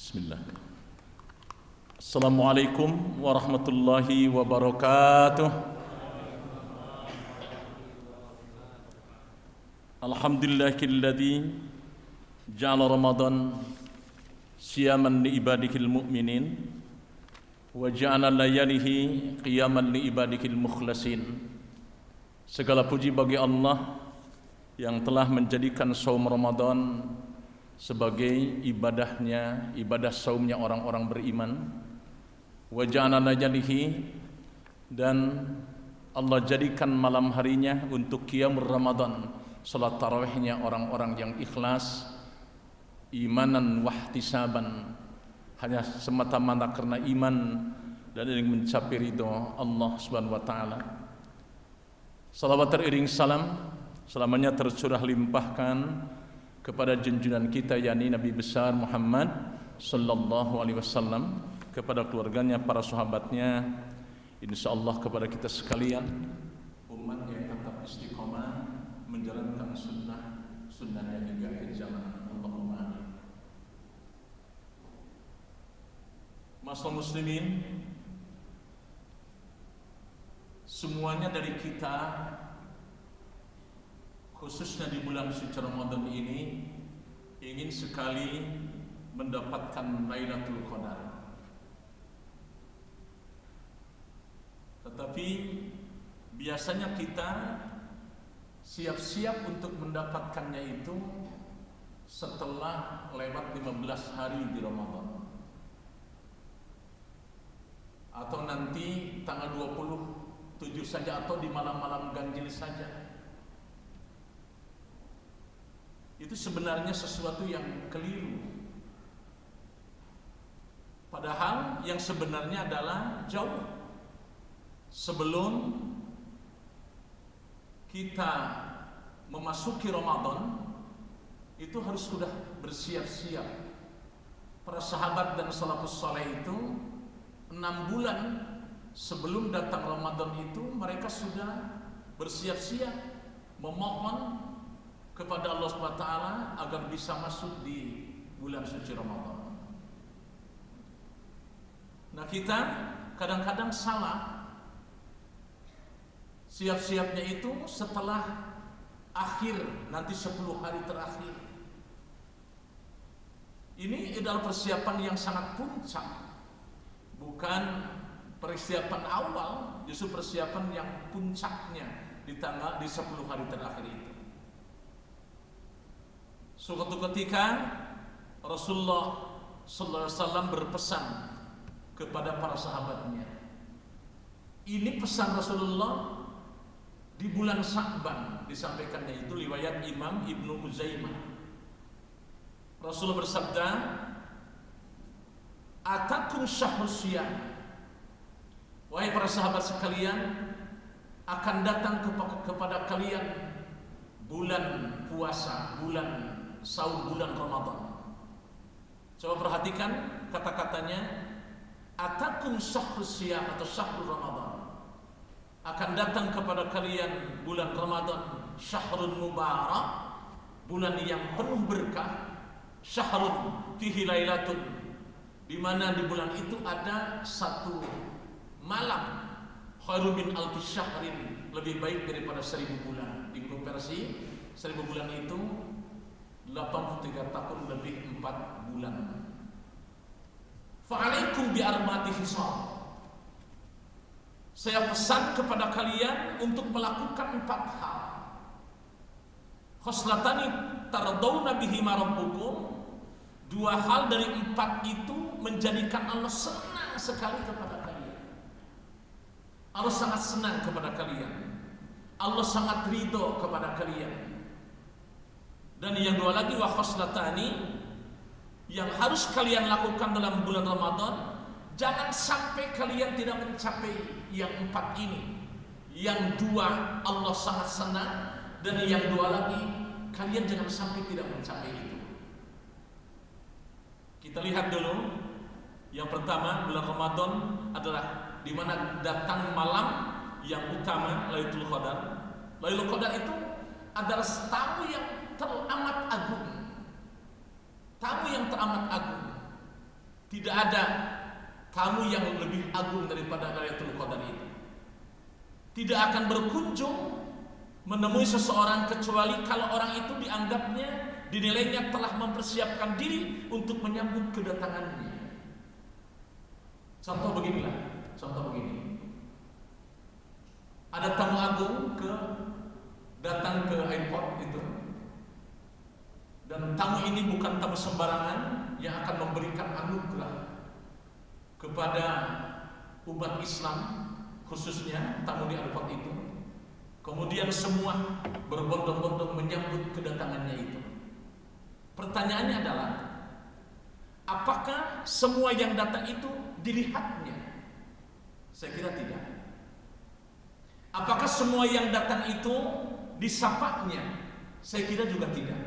Bismillah. Assalamualaikum warahmatullahi wabarakatuh. Alhamdulillahilladzi ja'ala Ramadan siyaman li ibadihil mu'minin wa ja'ala layalihi qiyaman li ibadihil mukhlasin. Segala puji bagi Allah yang telah menjadikan saum Ramadan sebagai ibadahnya, ibadah saumnya orang-orang beriman. Wa ja'ala layalihi, dan Allah jadikan malam harinya untuk qiyamul Ramadan, salat tarawihnya orang-orang yang ikhlas, imanan wahtisaban, hanya semata-mata karena iman dan ingin mencapai ridho Allah Subhanahu wa taala. Salawat teriring salam selamanya tercurah limpahkan kepada junjungan kita, yakni Nabi besar Muhammad sallallahu alaihi wasallam, kepada keluarganya, para sahabatnya, insyaallah kepada kita sekalian umat yang tetap istiqomah menjalankan sunnahnya hingga akhir zaman. Allahumma amin. Masyaallah muslimin, semuanya dari kita, khususnya di bulan suci Ramadan ini, ingin sekali mendapatkan Lailatul Qadar. Tetapi biasanya kita siap-siap untuk mendapatkannya itu setelah lewat 15 hari di Ramadan, atau nanti tanggal 27 saja, atau di malam-malam ganjil saja. Itu sebenarnya sesuatu yang keliru. Padahal yang sebenarnya adalah jauh sebelum kita memasuki Ramadan, itu harus sudah bersiap-siap. Para sahabat dan salafus saleh itu 6 bulan sebelum datang Ramadan itu mereka sudah bersiap-siap memohon kepada Allah Subhanahu wa taala agar bisa masuk di bulan suci Ramadan. Nah, kita kadang-kadang salah. Siap-siapnya itu setelah akhir, nanti 10 hari terakhir. Ini adalah persiapan yang sangat puncak, bukan persiapan awal, justru persiapan yang puncaknya di 10 hari terakhir itu. Suatu ketika Rasulullah sallallahu alaihi wasallam berpesan kepada para sahabatnya. Ini pesan Rasulullah di bulan Sya'ban, disampaikannya itu riwayat Imam Ibnu Uzaimah. Rasulullah bersabda, "Atakum syahrus syiyam." Wahai para sahabat sekalian, akan datang kepada kalian bulan puasa, bulan saum, bulan Ramadan. Coba perhatikan kata-katanya, atakum syahrus syiyam atau syahrul Ramadan. Akan datang kepada kalian bulan Ramadan, syahrun mubarak, bulan yang penuh berkah, syahrun fihi lailatun, di mana di bulan itu ada satu malam, khairu min alfi syahrin, lebih baik daripada 1000 bulan. Dikonversi 1000 bulan itu 83 tahun lebih 4 bulan. Fa'alaikum bi arba'ati khisal. Saya pesan kepada kalian untuk melakukan 4 hal. Khoslatani tardawna bihima rabbukum. 2 hal dari 4 itu menjadikan Allah senang sekali kepada kalian. Allah sangat senang kepada kalian. Allah sangat ridho kepada kalian. Dan yang 2 lagi, wa khoslatani, yang harus kalian lakukan dalam bulan Ramadan, jangan sampai kalian tidak mencapai yang 4 ini. Yang 2 Allah sangat senang, dan yang 2 lagi kalian jangan sampai tidak mencapai itu. Kita lihat dulu. Yang pertama, bulan Ramadan adalah di mana datang malam yang utama, Lailatul Qadar. Lailatul Qadar itu adalah tamu yang teramat agung. Tamu yang teramat agung. Tidak ada tamu yang lebih agung daripada Lailatul Qadar itu. Tidak akan berkunjung menemui seseorang kecuali kalau orang itu dianggapnya, dinilainya telah mempersiapkan diri untuk menyambut kedatangannya. Contoh begini. Ada tamu agung datang ke airport itu, dan tamu ini bukan tamu sembarangan yang akan memberikan anugerah kepada umat Islam, khususnya tamu di airport itu. Kemudian semua berbondong-bondong menyambut kedatangannya itu. Pertanyaannya adalah, apakah semua yang datang itu dilihatnya? Saya kira tidak. Apakah semua yang datang itu disapanya? Saya kira juga tidak.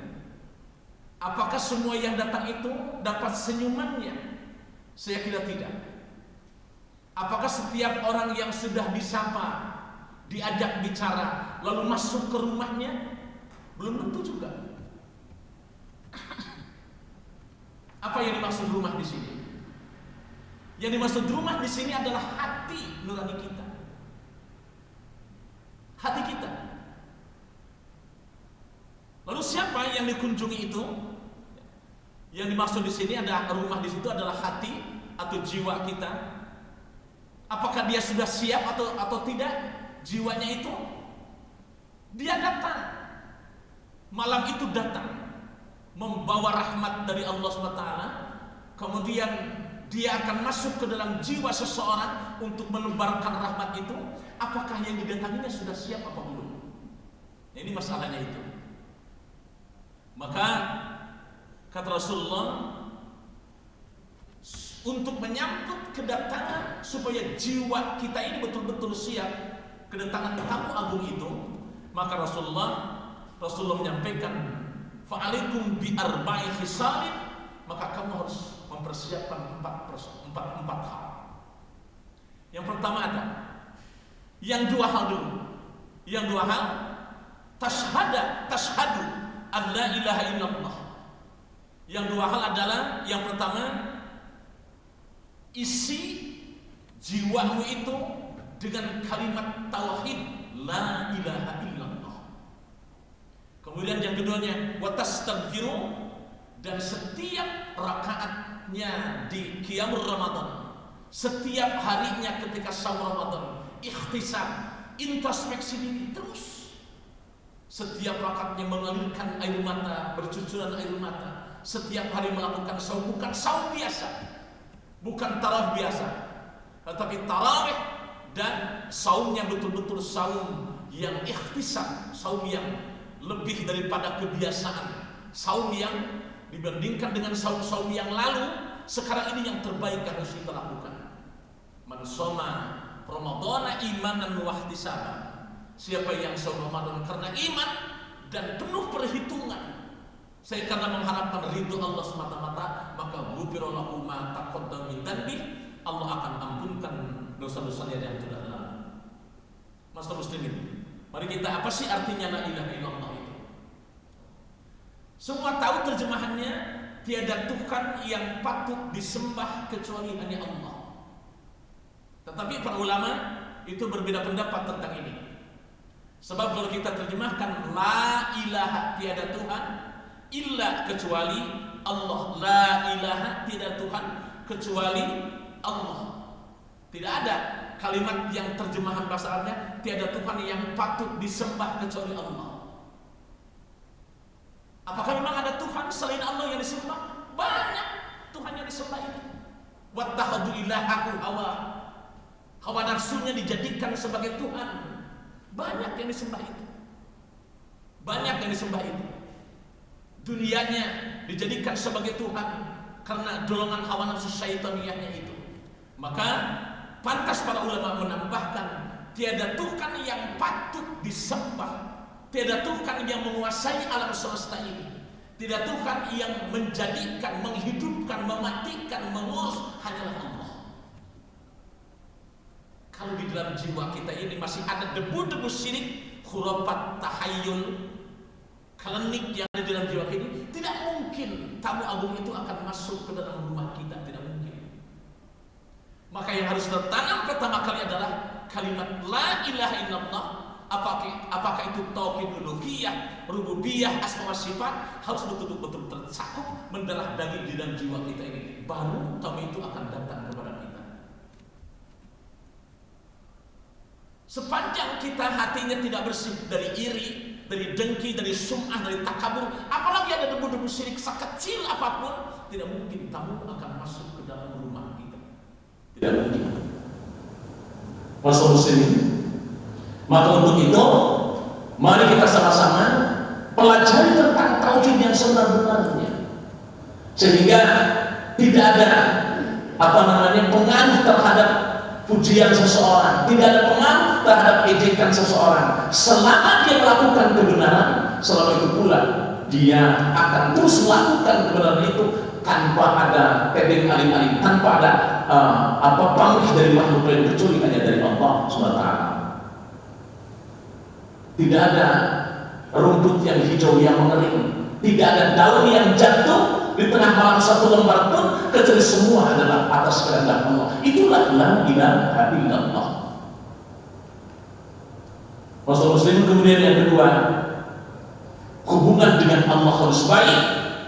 Apakah semua yang datang itu dapat senyumannya? Saya kira tidak. Apakah setiap orang yang sudah disapa, diajak bicara, lalu masuk ke rumahnya? Belum tentu juga. Apa yang dimaksud rumah di sini? Yang dimaksud rumah di sini adalah hati nurani kita. Hati kita. Lalu siapa yang dikunjungi itu? Yang dimaksud di sini ada rumah di situ adalah hati atau jiwa kita. Apakah dia sudah siap atau tidak? Jiwanya itu dia datang. Malam itu datang membawa rahmat dari Allah SWT. Kemudian dia akan masuk ke dalam jiwa seseorang untuk menebarkan rahmat itu. Apakah yang didatanginya sudah siap apa belum? Ini masalahnya itu. Maka kata Rasulullah, untuk menyambut kedatangan supaya jiwa kita ini betul-betul siap kedatangan tamu agung itu, maka Rasulullah menyampaikan, fa'alaikum bi arba'i khisalin, maka kamu harus mempersiapkan empat hal. Yang pertama ada, yang dua hal dulu. Yang dua hal, tashhadu an la ilaha illallah. Yang dua hal adalah, yang pertama, isi jiwamu itu dengan kalimat tauhid la ilaha illallah. Kemudian yang keduanya, wa tastaghfiru, dan setiap rakaatnya di qiyamul Ramadan, setiap harinya ketika saum Ramadan, ikhtisab, introspeksi diri terus. Setiap rakaatnya mengalirkan air mata, bercucuran air mata. Setiap hari melakukan saum, bukan saum biasa, bukan tarawih biasa, tetapi tarawih dan saumnya betul-betul saum yang ikhtisab, saum yang lebih daripada kebiasaan, saum yang dibandingkan dengan saum-saum yang lalu, sekarang ini yang terbaik harus kita lakukan. Man shoma Ramadhana imanan wa ihtisaban. Siapa yang saum Ramadan karena iman dan penuh perhitungan, saya karena mengharapkan ridho Allah semata-mata, maka ghufira lahu ma taqaddama min dhanbi, Allah akan ampunkan dosa-dosanya yang sudah lalu. Mas muslimin, mari kita, apa sih artinya la ilaha illallah itu? Semua tahu terjemahannya, tiada Tuhan yang patut disembah kecuali hanya Allah. Tetapi para ulama itu berbeda pendapat tentang ini. Sebab kalau kita terjemahkan la ilaha, tiada Tuhan illa kecuali Allah, la ilaha, tiada Tuhan kecuali Allah. Tidak ada kalimat yang terjemahan bahasa Arabnya tiada Tuhan yang patut disembah kecuali Allah. Apakah memang ada Tuhan selain Allah yang disembah? Banyak Tuhan yang disembah itu. Wattakhadhu ilahahu hawa. Hawa nafsunya dijadikan sebagai Tuhan. Banyak yang disembah itu. Banyak yang disembah itu. Dunianya dijadikan sebagai Tuhan karena dorongan hawa nafsu syaitaniyahnya itu. Maka pantas para ulama menambahkan, tiada Tuhan yang patut disembah, tiada Tuhan yang menguasai alam semesta ini, tidak Tuhan yang menjadikan, menghidupkan, mematikan, mengurus, hanyalah Allah. Kalau di dalam jiwa kita ini masih ada debu-debu syirik, khurafat, tahayyul, klinik yang ada di dalam jiwa ini, tidak mungkin tamu agung itu akan masuk ke dalam rumah kita, tidak mungkin. Maka yang harus tertanam pertama kali adalah kalimat la ilaha illallah. Apakah itu tauhid uluhiyah, rububiyah, asma wa sifat, harus betul-betul tercakup mendarah daging di dalam jiwa kita ini. Baru tauhid itu akan datang kepada kita. Sepanjang kita hatinya tidak bersih dari iri, dari dengki, dari sum'ah, dari takabur, apalagi ada debu-debu syirik sekecil apapun, tidak mungkin kamu akan masuk ke dalam rumah kita. Tidak mungkin. Masuk muslimin. Maka untuk itu, mari kita sama-sama pelajari tentang tauhid yang sebenar-benarnya, sehingga tidak ada pengaruh terhadap pujian seseorang, tidak ada pengaruh terhadap ejekan seseorang. Selama dia melakukan kebenaran, selama itu pula dia akan terus melakukan kebenaran itu tanpa ada tedeng alim-alim, tanpa ada pamrih dari makhluk lain kecuali hanya dari Allah SWT. Tidak ada rumput yang hijau yang mengering, tidak ada daun yang jatuh di tengah malam satu lembar pun, kecuali semua adalah atas kehendak Allah. Itulah la ilaha illallah. Maksud muslim kemudian yang kedua, hubungan dengan Allah harus baik,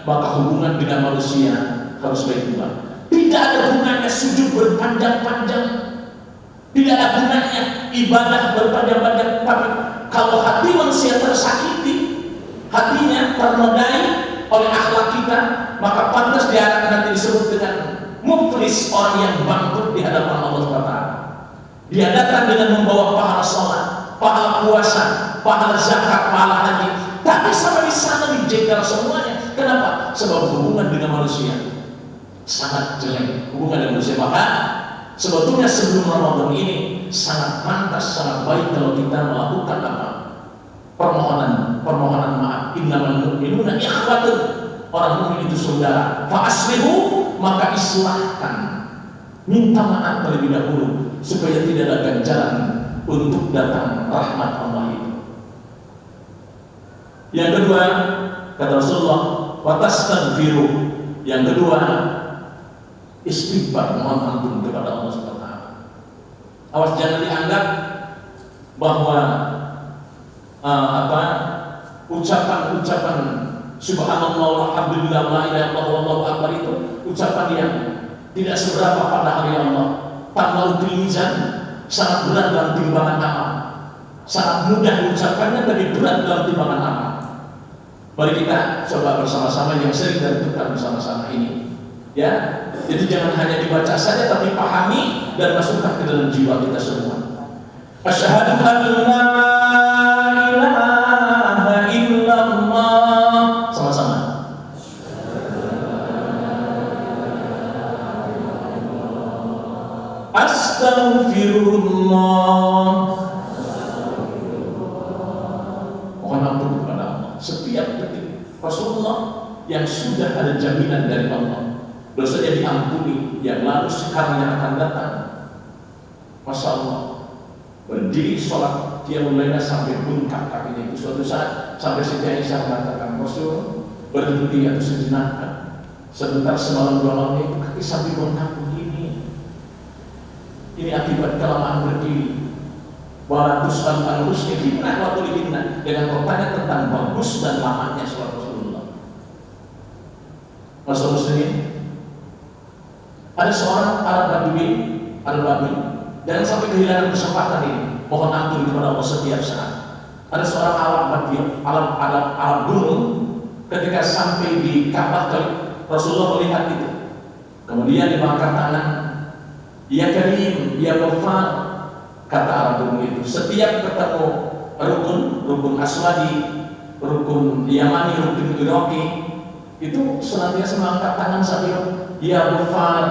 maka hubungan dengan manusia harus baik juga. Tidak ada gunanya sujud berpanjang-panjang, tidak ada gunanya ibadah berpanjang-panjang, tapi kalau hati manusia tersakiti, hatinya ternodai oleh akhlak kita, maka pantas diharapkan nanti disebut dengan muflis, orang yang bangkrut di hadapan Allah SWT. Dia datang dengan membawa pahala sholat, pahala puasa, pahala zakat, pahala haji, tapi sampai di sana dijegal semuanya. Kenapa? Sebab hubungan dengan manusia sangat jelek. Hubungan dengan manusia, maka sebetulnya sebelum Ramadan ini sangat pantas, sangat baik kalau kita melakukan permohonan maaf. Innamal mu'minuna ikhwatun, orang mukmin itu saudara. Fa aslihu, maka islahkan, minta maaf terlebih dahulu supaya tidak ada ganjaran untuk datang rahmat Allah itu. Yang kedua, kata Rasulullah, wa tastaghfiru. Yang kedua, istighfar, mohon ampun kepada Allah SWT. Awas jangan dianggap bahwa ucapan subhanallah, alhamdulillah, la ilaha illallah, wallahu akbar itu ucapan yang tidak seberapa pada hari Allah. Tanpa mizan, sangat berat dalam timbangan amal. Sangat mudah diucapkannya, tapi berat dalam timbangan amal. Mari kita coba bersama-sama yang sering dan tukar bersama-sama ini. Ya, jadi jangan hanya dibaca saja, tapi pahami dan masukkan ke dalam jiwa kita semua. Asyhadu an la ilaha illallah. Sama-sama. Astaghfirullah. Mohon ampun kepada Allah. Setiap detik Rasulullah yang sudah ada jaminan dari Allah, dosanya diampuni, yang lalu sekarang yang akan datang. Masya Allah, berdiri sholat dia mulainya sampai bengkak kakinya itu. Suatu saat sampai Siti Aisyah mengatakan, Rasul berhenti atau sejenak, sebentar semalam dua malam itu kaki sampai bengkak begini. Ini akibat kelamaan berdiri. Walatus al-rusni fitnah wa tulihinna, dengan bertanya tentang bagus dan lamanya sholat Rasulullah. Masya muslimin, ada seorang Arab Badui, jangan sampai kehilangan kesempatan ini. Mohon ampun kepada Allah setiap saat. Ada seorang Arab gunung, ketika sampai di Ka'bah, Rasulullah melihat itu. Kemudian diangkat tangan, ya Karim, ya Ghaffar, kata Arab gunung itu. Setiap ketemu rukun Aswadi, rukun Yamani, rukun Iraqi, itu senantiasa mengangkat tangan sambil ya Ghaffar,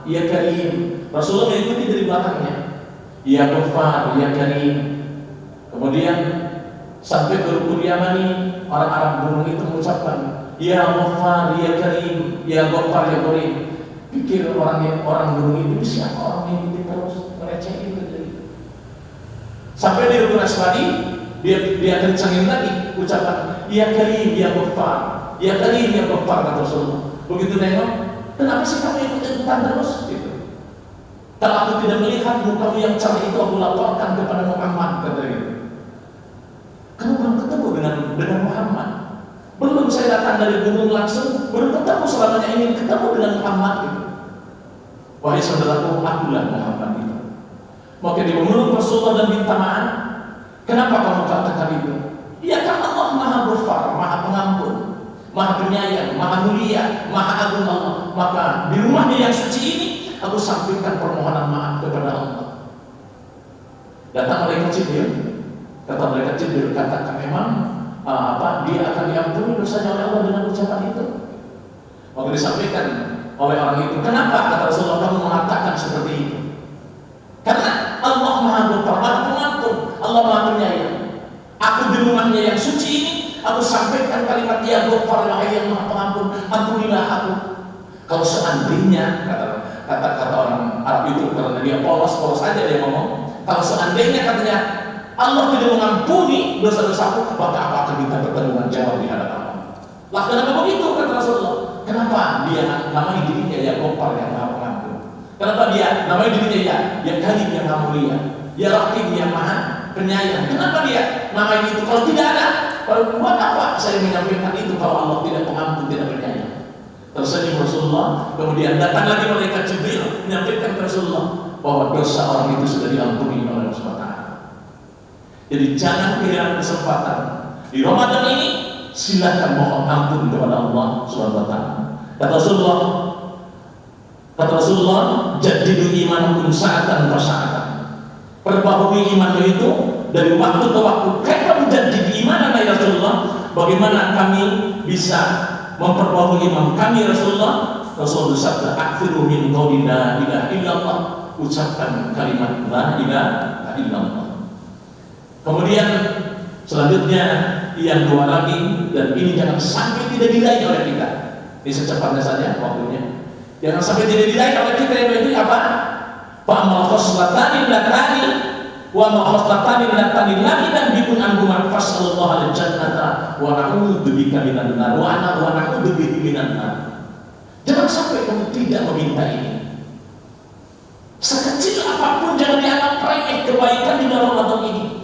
ya Karim. Rasulullah mengikuti dari belakangnya, ya Ghaffar, ya Karim. Kemudian sampai ke rukun Yamani, orang Arab gunung itu mengucapkan ya Ghaffar, ya Karim, ya Ghaffar, ya Karim. Pikir orang gunung itu siapa orang yang mengikuti terus merecehin itu. Sampai di rukun Aswadi, dia kencangin lagi ucapan ya Karim, ya Ghaffar, ya Karim, ya Ghaffar, kata Rasulullah. Begitu nengok, kenapa sih kamu ikutan terus? Gitu. Kalau aku tidak melihat mukamu yang cerah itu, aku laporkan kepada Muhammad, kata dia. Kamu belum ketemu dengan Muhammad. Belum saya datang dari gunung langsung, belum ketemu selamanya ingin ketemu dengan Muhammad itu. Wahai saudaraku, akulah Muhammad itu. Maka dia memeluk Rasulullah dan minta maaf. Kenapa kamu katakan itu? Ya karena Allah Maha Ghafar, Maha Pengampun, Maha Penyayang, Maha Mulia, Maha Agung Allah. Maka di rumahnya yang suci ini, aku sampaikan permohonan maaf kepada Allah. Datang malaikat Jibril, kata malaikat Jibril, katakan memang dia akan diampuni dosanya oleh Allah dengan ucapan itu. Maka disampaikan oleh orang itu, kenapa kata Rasulullah kamu mengatakan seperti itu? Karena Allah Maha Ghafar, Maha Pengampun, Allah Maha Penyayang. Aku di rumahnya yang suci ini, aku sampaikan kalimat ya Ghafar, yang Maha Pengampun, ampunilah aku. Kalau seandainya kata orang Arab itu, karena dia polos aja dia ngomong, kalau seandainya katanya Allah tidak mengampuni dosa-dosaku, maka aku akan minta pertanggungan jawab di hadapan Allah. Lah kenapa begitu kata Rasulullah? Kenapa dia namanya dirinya ya Ghafar, yang Maha Pengampun? Kenapa dia namanya dirinya ya Karim, yang Maha Mulia, ya Rahim, yang Maha Penyayang? Kenapa dia namanya itu? Kalau tidak ada, buat apa saya menyampaikan itu kalau Allah tidak pengampun, tidak penyayang? Tersenyum Rasulullah. Kemudian datang lagi malaikat Jibril menyampaikan ke Rasulullah bahwa dosa orang itu sudah diampuni oleh Allah SWT. Jadi jangan kehilangan kesempatan di Ramadan ini. Silakan mohon ampun kepada Allah SWT. Kata Rasulullah, jadidu imankum sa'atan fasa'atan. Perbaharui imanmu itu dari waktu ke waktu. Kaifa menjadi iman ya Rasulullah? Bagaimana kami bisa memperbaharui iman kami Rasulullah? Rasulullah bersabda, akthiru min qawli la ilaha illallah. Ucapkan kalimat la ilaha illallah. Kemudian selanjutnya yang dua lagi, dan ini jangan sampai tidak diraih oleh kita. Ini secepatnya saja waktunya. Jangan sampai tidak diraih oleh kita, yaitu apa? Fa'amal khoslatani latani wa ma khoslatani latani lagi dan bikun anguman fasallallahu al-jannata wa na'udzubika minan nar wa na'udzubika minan nar. Jangan sampai kamu tidak meminta ini. Sekecil apapun jangan dianggap remeh kebaikan di dalam Ramadan ini.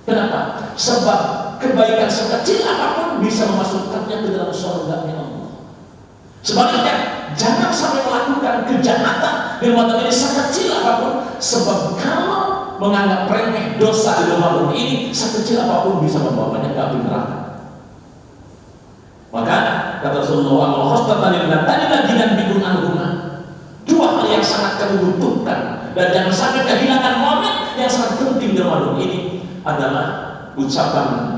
Kenapa? Sebab kebaikan sekecil apapun bisa memasukkannya ke dalam surga-Nya Allah. Sebaliknya, jangan sampai melakukan kejahatan di Ramadan ini sekecil apapun, sebab kalau menganggap remeh dosa di Ramadan ini, sekecil apapun bisa membawanya ke api neraka. Maka kata Rasulullah, Allah khostatan tadi lagi dan bikun anhuma. Dua hal yang sangat kamu butuhkan dan jangan sampai kehilangan momen yang sangat penting di Ramadan ini adalah ucapan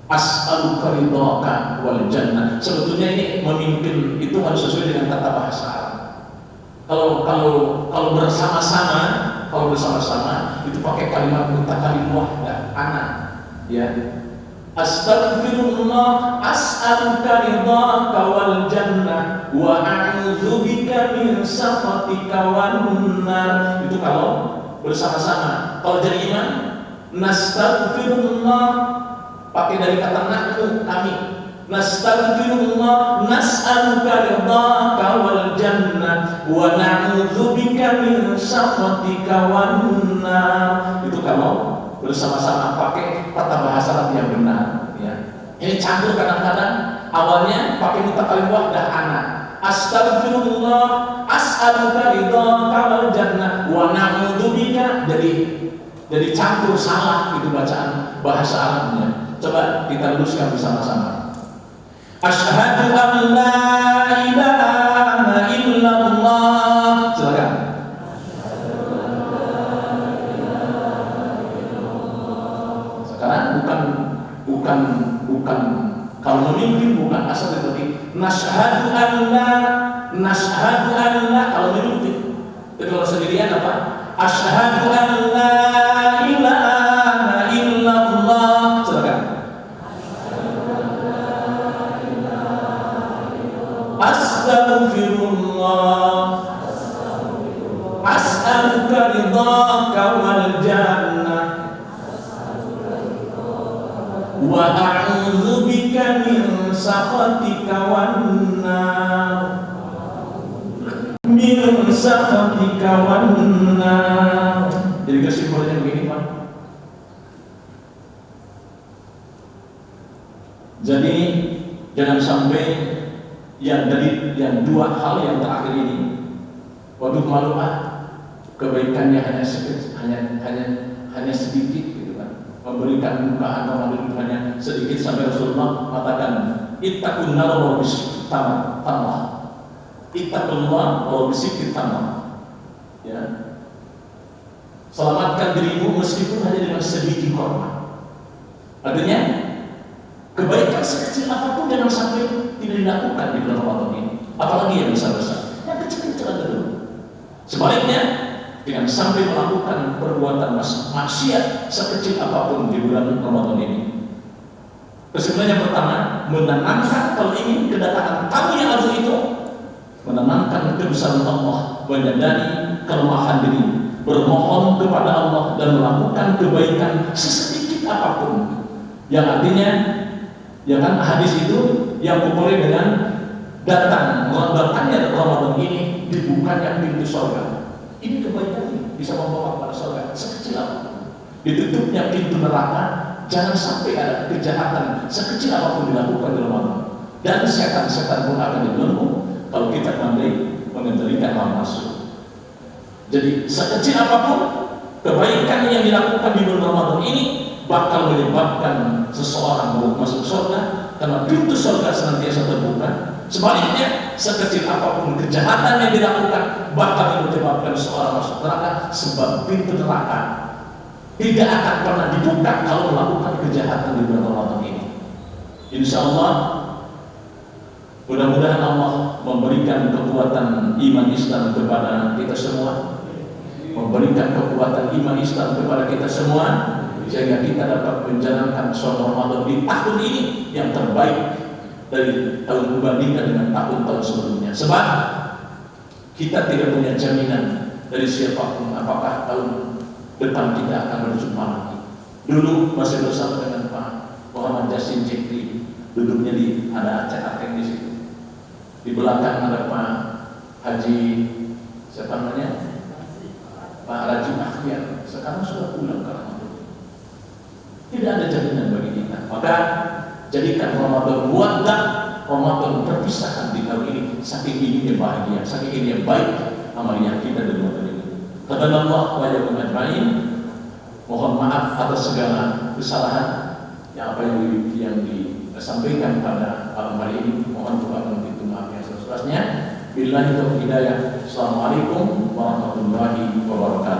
as'aluka ridhaka wal jannah. Sebetulnya ini memimpin itu harus sesuai dengan tata bahasa Arab. Kalau bersama-sama itu pakai kalimat mutakalim wahdah, ana, ya. Astaghfirullah, as'aluka ridhaka wal jannah wa a'udzubika min sakhatika wan nar. Itu kalau bersama-sama. Kalau jadi iman, nastaghfirullah pakai dari kata nahnu, kami. Nastaghfirullah, nas'aluka ridhaka wal jannah wa na'udzubika min sakhatika wan nar. Itu kalau bersama-sama pakai tata bahasa Arab yang benar, ya. Ini campur kadang-kadang awalnya pakai mutakalim wahdah ana. Astaghfirullah, as'aluka ridhaka wal jannah wa na'udzubika. Jadi campur salah itu bacaan bahasa Arabnya. Coba kita luruskan bersama-sama. Asyhadu an la ilaha illallah. Silakan. Sekarang bukan kalau memimpin bukan asal tetapi nashhadu an la kalau memimpin. Itu kalau sendirian apa? Asyhadu an la ilaha illallah. Silakan. Astaghfirullah, as'aluka ridhaka wal jannah wa a'udzubika min sakhatika wan nar. min sakhatika wan nar. Jadi kesimpulannya begini, Pak. Jadi jangan sampai yang dua hal yang terakhir ini, waduh malu kebaikannya hanya sedikit gitu kan, memberikan bukaan Ramadan hanya sedikit, sampai Rasulullah mengatakan ittaqun nar wa bisikit tamah, ittaqullah wa bisikit tamah, ya, selamatkan dirimu meskipun hanya dengan sedikit korma. Artinya kebaikan sekecil apapun jangan sampai tidak dilakukan di bulan Ramadan ini, apalagi yang besar-besar, yang kecil-kecil aja dulu. Sebaliknya, jangan sampai melakukan perbuatan maksiat sekecil apapun di bulan Ramadan ini. Kesimpulan yang pertama, menenangkan kalau ingin kedatangan tamu yang agung itu, menenangkan kebesaran Allah, menyadari kelemahan diri, bermohon kepada Allah dan melakukan kebaikan sesedikit apapun. Yang artinya, ya kan, hadis itu yang populer dengan datangnya Ramadan ini dibukanya pintu surga. Ini kebaikan ini bisa membawa kepada surga sekecil apapun. Ditutupnya pintu neraka, jangan sampai ada kejahatan sekecil apapun dilakukan di Ramadan. Dan setan-setan pun akan dibelenggu kalau kita pandai mengendalikan hawa nafsu. Jadi sekecil apapun kebaikan yang dilakukan di bulan Ramadan ini bakal menyebabkan seseorang masuk surga, karena pintu surga senantiasa terbuka. Sebaliknya, sekecil apapun kejahatan yang dilakukan bakal menyebabkan seseorang masuk neraka, sebab pintu neraka tidak akan pernah dibuka kalau melakukan kejahatan di bulan Ramadan ini. Insya Allah, mudah-mudahan Allah memberikan kekuatan iman Islam kepada kita semua, memberikan kekuatan iman Islam kepada kita semua, sehingga kita dapat menjalankan sholat Ramadan di tahun ini yang terbaik dari tahun dibandingkan dengan tahun-tahun sebelumnya. Sebab kita tidak punya jaminan dari siapapun apakah tahun depan kita akan berjumpa lagi. Dulu masih bersama dengan Pak Muhammad Yasin Jekri, duduknya ada Aceh di situ. Di belakang ada Pak Haji siapa namanya? Pak Raji Akhir. Sekarang sudah pulang ke Ramadan. Tidak ada jaminan bagi kita. Maka jadikan Ramadan muwaddah, Ramadan perpisahan di tahun ini. Saking ininya bahagia, saking ininya baik amalnya kita di Ramadan ini. Qadanallah wa yakum ajma'in. Mohon maaf atas segala kesalahan yang disampaikan pada malam hari ini. Mohon Tuhan untuk maaf yang seluas-luasnya. Billahi taufiq hidayah. Assalamualaikum warahmatullahi wabarakatuh.